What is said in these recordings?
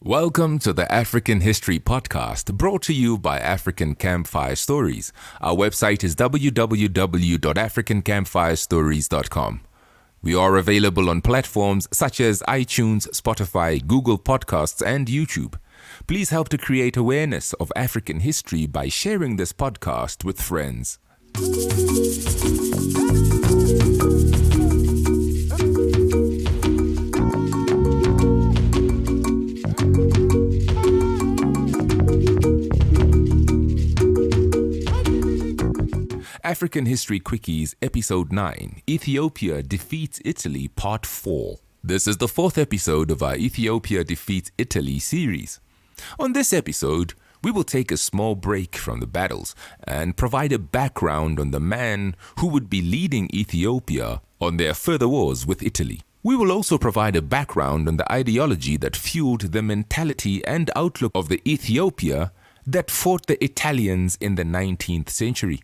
Welcome to the African History Podcast, brought to you by African Campfire Stories. Our website is www.africancampfirestories.com. We are available on platforms such as iTunes, Spotify, Google Podcasts, and YouTube. Please help to create awareness of African history by sharing this podcast with friends. African History Quickies, Episode 9, Ethiopia Defeats Italy, Part 4. This is the fourth episode of our Ethiopia Defeats Italy series. On this episode, we will take a small break from the battles and provide a background on the man who would be leading Ethiopia on their further wars with Italy. We will also provide a background on the ideology that fueled the mentality and outlook of the Ethiopia that fought the Italians in the 19th century.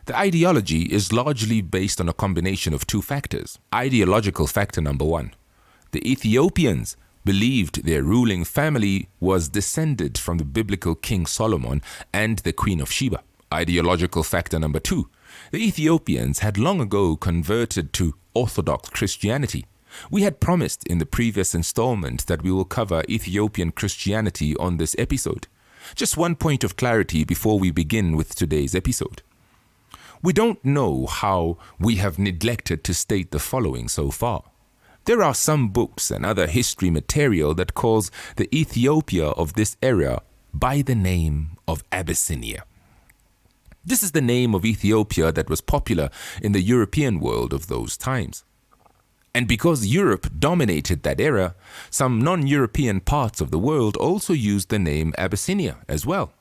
The ideology is largely based on a combination of two factors. Ideological factor number one. The Ethiopians believed their ruling family was descended from the biblical King Solomon and the Queen of Sheba. Ideological factor number two. The Ethiopians had long ago converted to Orthodox Christianity. We had promised in the previous installment that we will cover Ethiopian Christianity on this episode. Just one point of clarity before we begin with today's episode. We don't know how we have neglected to state the following so far. There are some books and other history material that calls the Ethiopia of this era by the name of Abyssinia. This is the name of Ethiopia that was popular in the European world of those times. And because Europe dominated that era, some non-European parts of the world also used the name Abyssinia as well.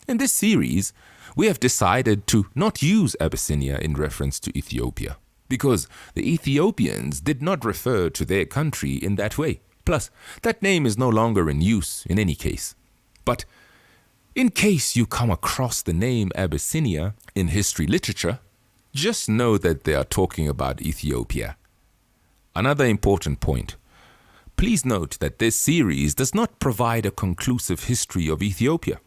In this series, we have decided to not use Abyssinia in reference to Ethiopia, because the Ethiopians did not refer to their country in that way. Plus, that name is no longer in use in any case. But in case you come across the name Abyssinia in history literature, just know that they are talking about Ethiopia. Another important point. Please note that this series does not provide a conclusive history of Ethiopia.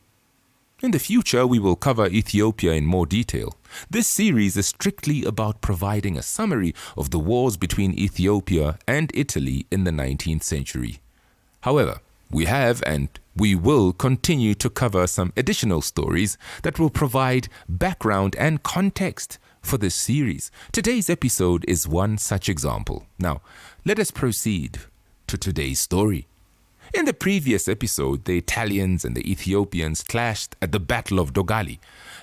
In the future, we will cover Ethiopia in more detail. This series is strictly about providing a summary of the wars between Ethiopia and Italy in the 19th century. However, we have and we will continue to cover some additional stories that will provide background and context for this series. Today's episode is one such example. Now, let us proceed to today's story. In the previous episode, the Italians and the Ethiopians clashed at the Battle of Dogali,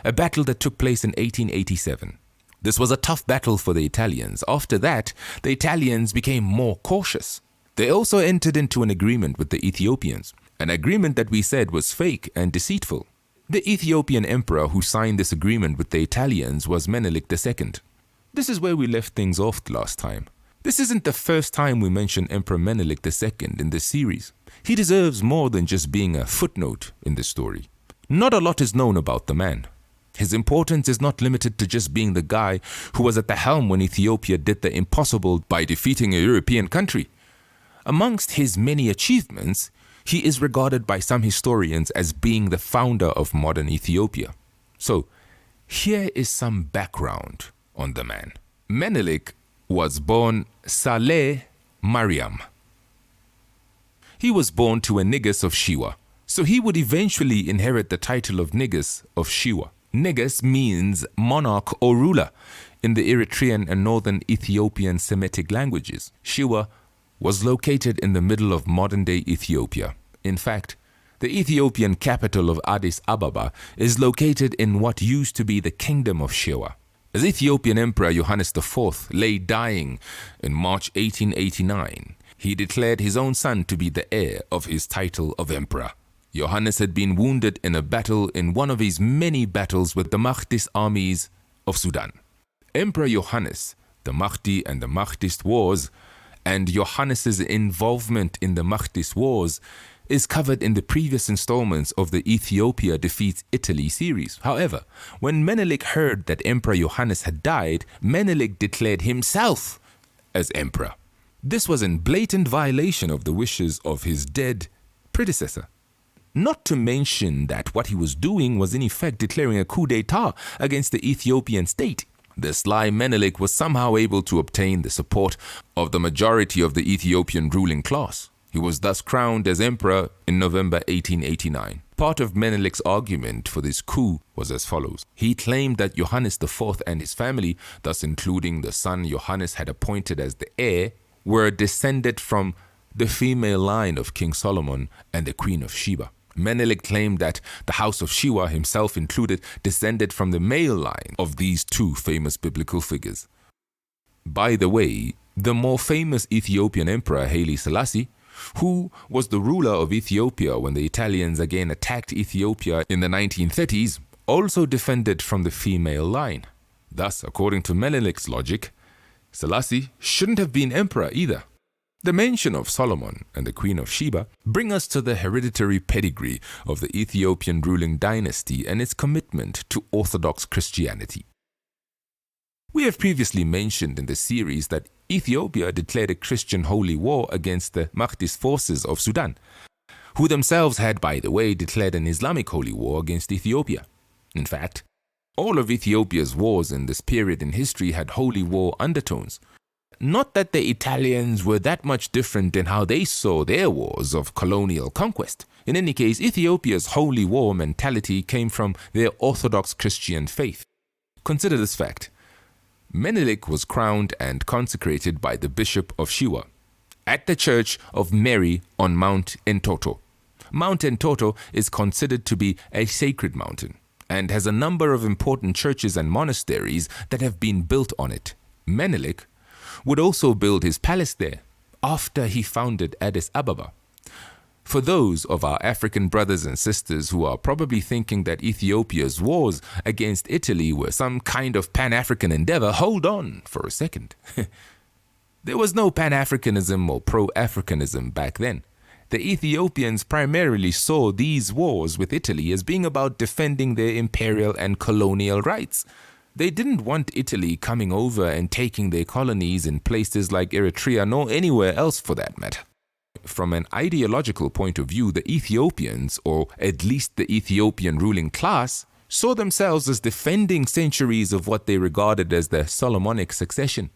a battle that took place in 1887. This was a tough battle for the Italians. After that, the Italians became more cautious. They also entered into an agreement with the Ethiopians, an agreement that we said was fake and deceitful. The Ethiopian emperor who signed this agreement with the Italians was Menelik II. This is where we left things off last time. This isn't the first time we mention Emperor Menelik II in this series. He deserves more than just being a footnote in this story. Not a lot is known about the man. His importance is not limited to just being the guy who was at the helm when Ethiopia did the impossible by defeating a European country. Amongst his many achievements, he is regarded by some historians as being the founder of modern Ethiopia. So, here is some background on the man. Menelik was born Saleh Mariam. He was born to a Negus of Shewa, so he would eventually inherit the title of Negus of Shewa. Negus means monarch or ruler in the Eritrean and northern Ethiopian Semitic languages. Shewa was located in the middle of modern-day Ethiopia. In fact, the Ethiopian capital of Addis Ababa is located in what used to be the Kingdom of Shewa. As Ethiopian Emperor Johannes IV lay dying in March 1889, he declared his own son to be the heir of his title of emperor. Yohannes had been wounded in a battle in one of his many battles with the Mahdist armies of Sudan. Emperor Yohannes, the Mahdi and the Mahdist wars, and Yohannes' involvement in the Mahdist wars is covered in the previous installments of the Ethiopia Defeats Italy series. However, when Menelik heard that Emperor Yohannes had died, Menelik declared himself as emperor. This was in blatant violation of the wishes of his dead predecessor. Not to mention that what he was doing was in effect declaring a coup d'etat against the Ethiopian state. The sly Menelik was somehow able to obtain the support of the majority of the Ethiopian ruling class. He was thus crowned as emperor in November 1889. Part of Menelik's argument for this coup was as follows. He claimed that Johannes IV and his family, thus including the son Johannes had appointed as the heir, were descended from the female line of King Solomon and the Queen of Sheba. Menelik claimed that the house of Sheba, himself included, descended from the male line of these two famous biblical figures. By the way, the more famous Ethiopian emperor Haile Selassie, who was the ruler of Ethiopia when the Italians again attacked Ethiopia in the 1930s, also descended from the female line. Thus, according to Menelik's logic, Selassie shouldn't have been emperor either. The mention of Solomon and the Queen of Sheba bring us to the hereditary pedigree of the Ethiopian ruling dynasty and its commitment to Orthodox Christianity. We have previously mentioned in the series that Ethiopia declared a Christian holy war against the Mahdist forces of Sudan, who themselves had, by the way, declared an Islamic holy war against Ethiopia. In fact, all of Ethiopia's wars in this period in history had holy war undertones. Not that the Italians were that much different in how they saw their wars of colonial conquest. In any case, Ethiopia's holy war mentality came from their Orthodox Christian faith. Consider this fact. Menelik was crowned and consecrated by the Bishop of Sheba at the Church of Mary on MountEntoto. MountEntoto is considered to be a sacred mountain and has a number of important churches and monasteries that have been built on it. Menelik would also build his palace there after he founded Addis Ababa. For those of our African brothers and sisters who are probably thinking that Ethiopia's wars against Italy were some kind of Pan-African endeavor, hold on for a second. There was no Pan-Africanism or pro-Africanism back then. The Ethiopians primarily saw these wars with Italy as being about defending their imperial and colonial rights. They didn't want Italy coming over and taking their colonies in places like Eritrea nor anywhere else for that matter. From an ideological point of view, the Ethiopians, or at least the Ethiopian ruling class, saw themselves as defending centuries of what they regarded as the Solomonic succession.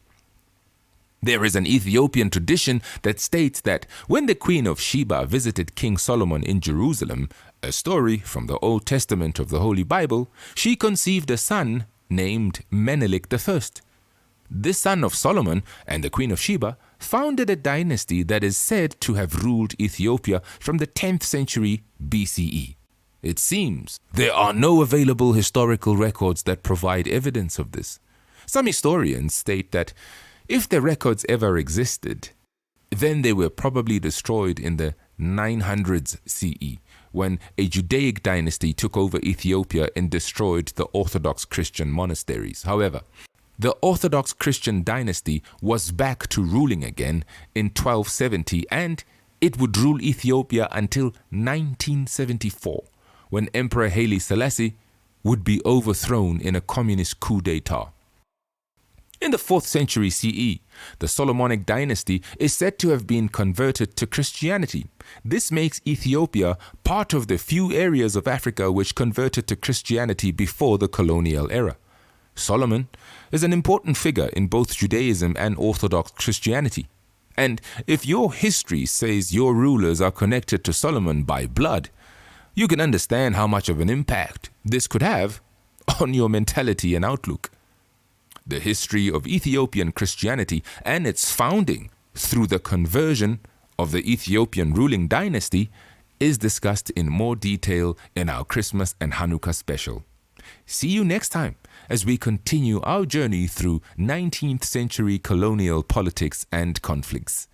There is an Ethiopian tradition that states that when the Queen of Sheba visited King Solomon in Jerusalem, a story from the Old Testament of the Holy Bible, she conceived a son named Menelik I. This son of Solomon and the Queen of Sheba founded a dynasty that is said to have ruled Ethiopia from the 10th century BCE. It seems there are no available historical records that provide evidence of this. Some historians state that if the records ever existed, then they were probably destroyed in the 900s CE, when a Judaic dynasty took over Ethiopia and destroyed the Orthodox Christian monasteries. However, the Orthodox Christian dynasty was back to ruling again in 1270, and it would rule Ethiopia until 1974, when Emperor Haile Selassie would be overthrown in a communist coup d'etat. In the 4th century CE, the Solomonic Dynasty is said to have been converted to Christianity. This makes Ethiopia part of the few areas of Africa which converted to Christianity before the colonial era. Solomon is an important figure in both Judaism and Orthodox Christianity. And if your history says your rulers are connected to Solomon by blood, you can understand how much of an impact this could have on your mentality and outlook. The history of Ethiopian Christianity and its founding through the conversion of the Ethiopian ruling dynasty is discussed in more detail in our Christmas and Hanukkah special. See you next time as we continue our journey through 19th century colonial politics and conflicts.